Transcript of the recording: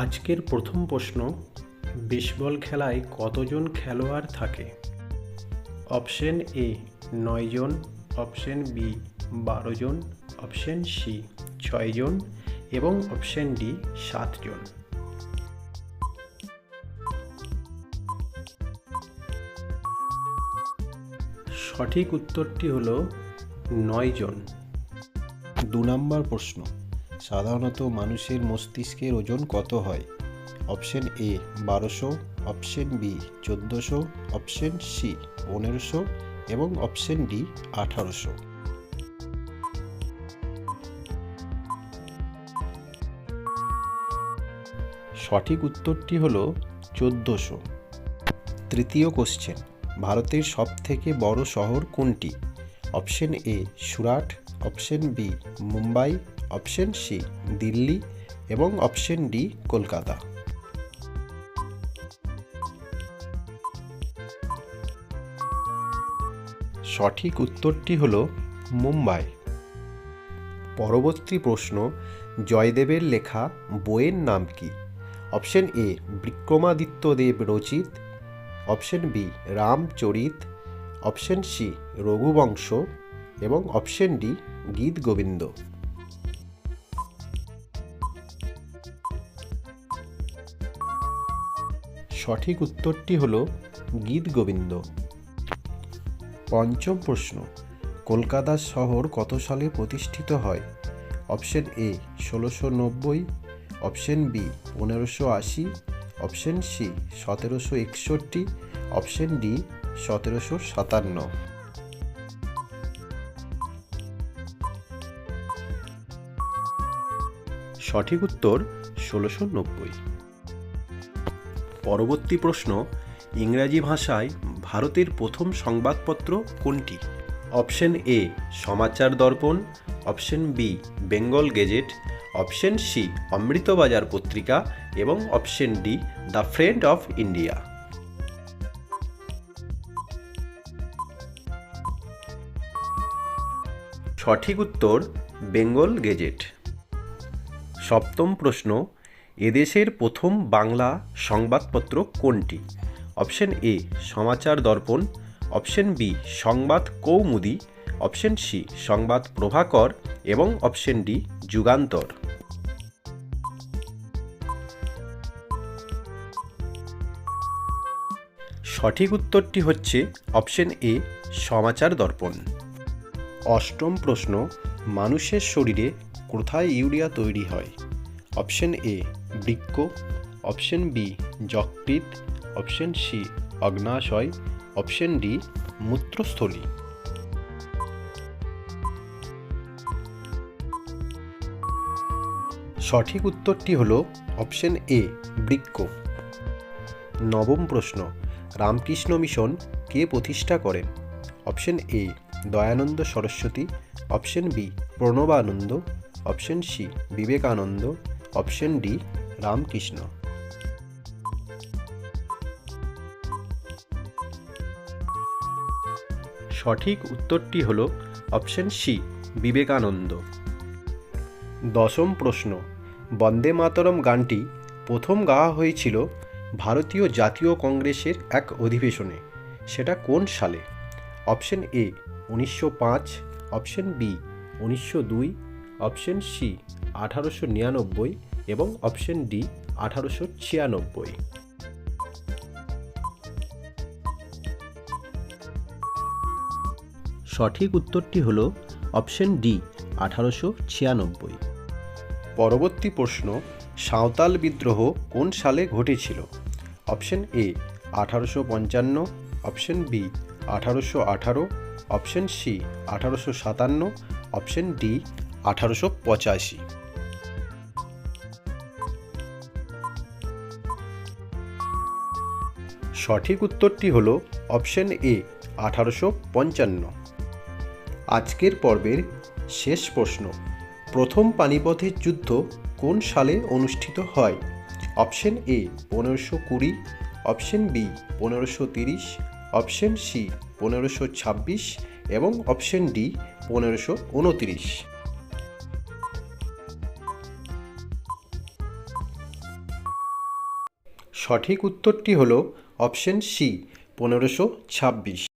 আজকের প্রথম প্রশ্ন, বেসবল খেলায় কতজন খেলোয়াড় থাকে? অপশন এ 9 জন, অপশন বি 12 জন, অপশন সি 6 জন এবং অপশন ডি 7 জন। সঠিক উত্তরটি হলো 9 জন। 2 নম্বর প্রশ্ন, সাধারণত মানুষের মস্তিষ্কের ওজন কত হয়? Option A 1200, option B 1400, option C 1500 এবং অপশন ডি 1800। সঠিক উত্তরটি হলো 1400। তৃতীয় কোশ্চেন, ভারতের সবথেকে বড় শহর কোনটি? Option A Surat, option B Mumbai, option C Delhi এবং অপশন ডি কলকাতা। সঠিক উত্তরটি হল মুম্বাই। পরবর্তী প্রশ্ন, জয়দেবের লেখা বইয়ের নাম কি? অপশন এ বিক্রমাদিত্য দেব রচিত, option B Ramcharit, option C Raghuvamsha এবং অপশন ডি গীত গোবিন্দ। সঠিক উত্তরটি হল গীত গোবিন্দ। পঞ্চম প্রশ্ন, কলকাতা শহর কত সালে প্রতিষ্ঠিত হয়? Option A 1690, option B 1580, option C 1761, option D 1757। সঠিক উত্তর 1690। পরবর্তী প্রশ্ন, ইংরাজি ভাষায় ভারতের প্রথম সংবাদপত্র কোনটি? অপশন এ সমাচার দর্পণ, option B Bengal gazette, option C Amritabazar পত্রিকা এবং option D the friend of India. সঠিক উত্তর বেঙ্গল গেজেট। সপ্তম প্রশ্ন, এদেশের প্রথম বাংলা সংবাদপত্র কোনটি? অপশন এ সমাচার দর্পণ, অপশন বি সংবাদ কৌমুদী, অপশন সি সংবাদ প্রভাকর এবং অপশন ডি যুগান্তর। সঠিক উত্তরটি হচ্ছে অপশন এ সমাচার দর্পণ। অষ্টম প্রশ্ন, মানুষের শরীরে কোথায় ইউরিয়া তৈরি হয়? অপশন এ বৃক্ক, অপশন বি যকৃৎ, অপশন সি অগ্নাশয়, অপশন ডি মূত্রস্থলী। সঠিক উত্তরটি হল অপশন এ বৃক্ক। নবম প্রশ্ন, রামকৃষ্ণ মিশন কে প্রতিষ্ঠা করেন? Option A Dayananda Saraswati, option B Pranabananda, option C Vivekananda, option D Ramakrishna. সঠিক উত্তরটি হল অপশন সি বিবেকানন্দ। দশম প্রশ্ন, বন্দে মাতরম গানটি প্রথম গাওয়া হয়েছিল ভারতীয় জাতীয় কংগ্রেসের এক অধিবেশনে, সেটা কোন সালে? Option A 1905, option B 1902, option C 1899 এবং অপশন ডি 1896। সঠিক উত্তরটি হল অপশন ডি 1896। পরবর্তী প্রশ্ন, সাঁওতাল বিদ্রোহ কোন সালে ঘটেছিল? Option A 1855, option B 1818, option C 1857, option D 1885। সঠিক উত্তরটি হল অপশন এ 1855। আজকের পর্বের শেষ প্রশ্ন, প্রথম পানিপথের যুদ্ধ কোন সালে অনুষ্ঠিত হয়? Option A 1520, option B 1530, option C 1526 এবং অপশন ডি 1529। সঠিক উত্তরটি হলো অপশন সি 1526।